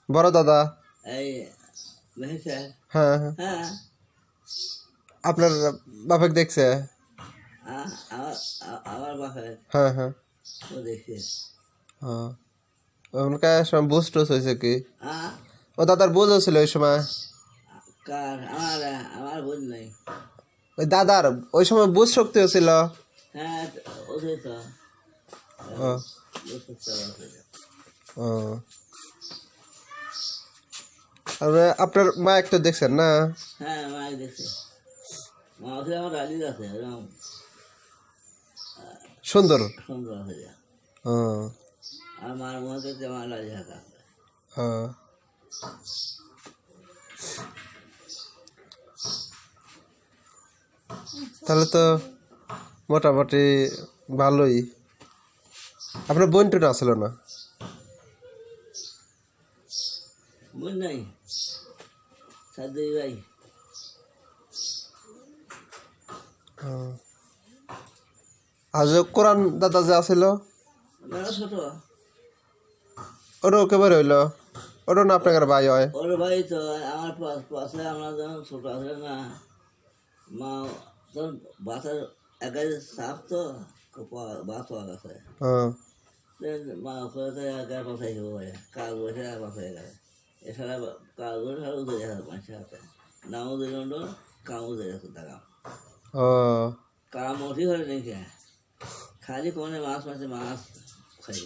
বড় দাদা হ্যাঁ হ্যাঁ আপনার বাপেক দেখছে হ্যাঁ হ্যাঁ ওখানকার সময় বুঝ টুস হয়েছে কি ও দাদার বুঝ হয়েছিল ওই সময় ওই দাদার ওই সময় বুঝ শক্তি হয়েছিল আপনার মা একটা দেখছেন না হ্যাঁ মা দেখছে মা আমার রাজি আছে সুন্দর সুন্দর হয়ে আর মার মুখে আমার রাজি থাকা তাহলে তো মোটামুটি ভালোই আপনার বোন টোন আসলো না বোন নাই সাদুই ভাই আজ কোরআন দাদা যে আছিল ছোট ওটাও কেবার হইল ওটাও না আপনার ভাই হয় ওর ভাই তো আমার পাশে আমরা যখন ছোট আসলে না মা তখন বাসার একাই সাপ তো বাস পাওয়া গেছে মা ওখানে একাই পাশাই হয়ে কাজ বসে পাশাই গেছে এছাড়া কাজ বসে আর উদয় গেছে মানুষের হাতে নামও দুই কামও উদয় গেছে টাকা কাম ওঠি হয় নাকি খালি কোনে মাছ মাছে মাছ খাই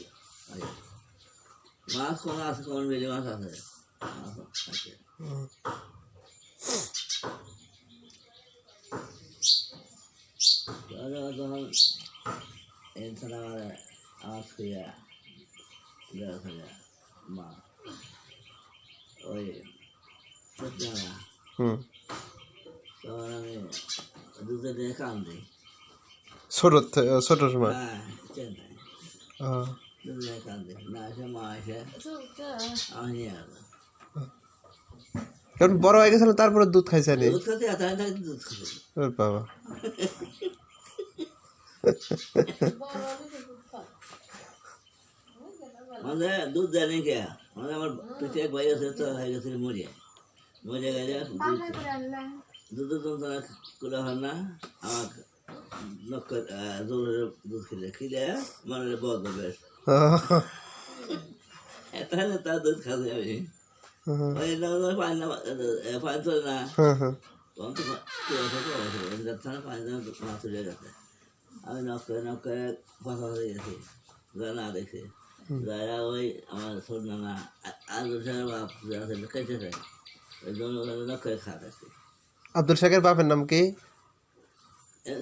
মাছ কোন আছে কোন বেলি মাছ আছে তখন এছাড়া আওয়াজ করিয়া মা ওই সত্যি না তখন আমি দুধে দিয়ে কাম দিই ছোট সময় হ্যাঁ চেন্নাই দুধে কাম দিই না এসে মা এসে আমি নিয়ে আসবো কারণ বড় হয়ে গেছিল তারপরে দুধ খাইছে নি দুধ খাতে এত দুধ খাতে বাবা মানে দুধ দেয় নাকি মানে আমার পেটে এক ভাই আছে তো হয়ে গেছিল মরে গেলে দুধের যন্ত্রণা করে হয় না আমার দুধ খেলে মানে বদ বেশ তাহলে তার দুধ খাতে আমি পানি চলে না তখন তো পানি মাছ চলে গেছে আমি নক করে কথা হয়ে গেছি না দেখে যারা ওই আমার ছোট নানা আব্দুল শেখের বাপ যারা খেয়েছে ওই জন্য নক করে খাওয়াতে আব্দুল শেখের বাপের নাম কি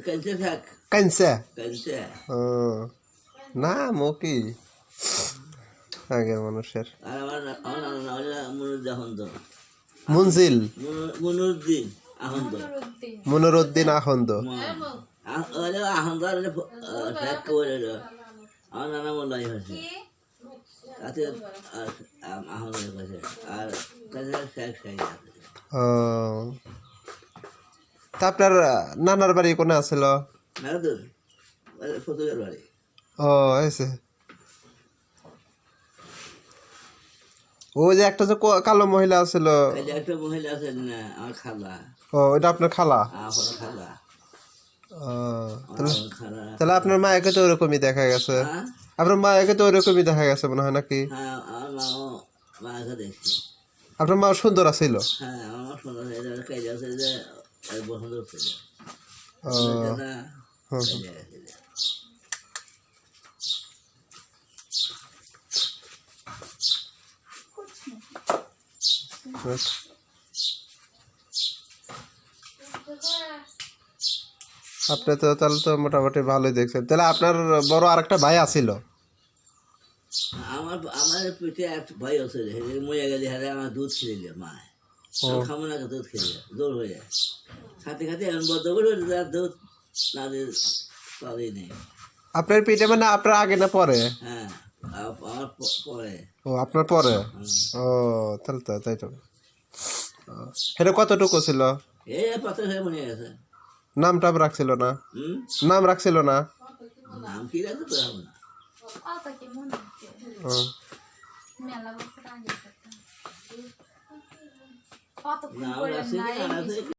কেনছে থাক কাইনসা কেনছে নাম ও কি আগের মানুষের আর আমার নানা হলো মনুরুদ্দিন মুনজিল মনুরুদ্দিন আহন্দ মনুরুদ্দিন আহন্দ আহন্দ শেখ করে আমার নানা মোল্লাই হয়েছে তাতে আহন্দ হয়েছে আর কাছে শেখ শেখ তা আপনার নানার বাড়ি কোনে আছিল ফতুলের বাড়ি ও হয়েছে ও যে একটা যে কালো মহিলা আছিল একটা মহিলা আছে না আমার খালা ও এটা আপনার খালা খালা তাহলে আপনার মাকে তো ওরকমই দেখা গেছে আপনার মাকে তো ওরকমই দেখা গেছে মনে হয় নাকি মাকে দেখছি আপনার মা সুন্দর আছিল হ্যাঁ আমার সুন্দর কাজ আছে যে বসন্ত ছিল আপনি তো তাহলে তো মোটামুটি ভালোই দেখছেন তাহলে আপনার বড় আরেকটা ভাই আছিল আমার পিঠে এক ভাই আছে মরে গেলে হারে আমার দুধ খেলে মা খাবো না দুধ খেলে জোর হয়ে যায় খাতে খাতে এমন বদ্ধ করে দুধ না পাবেই নেই আপনার পিঠে মানে আপনার আগে না পরে হ্যাঁ আমার পরে ও আপনার পরে ও তাহলে তো তাই তো এটা কতটুকু ছিল এই পাথর হয়ে মনে গেছে নাম টাম রাখছিল না নাম রাখছিল না নাম কি রাখতে তো হবে না মেলা বছর আগে না আমরা আসছি না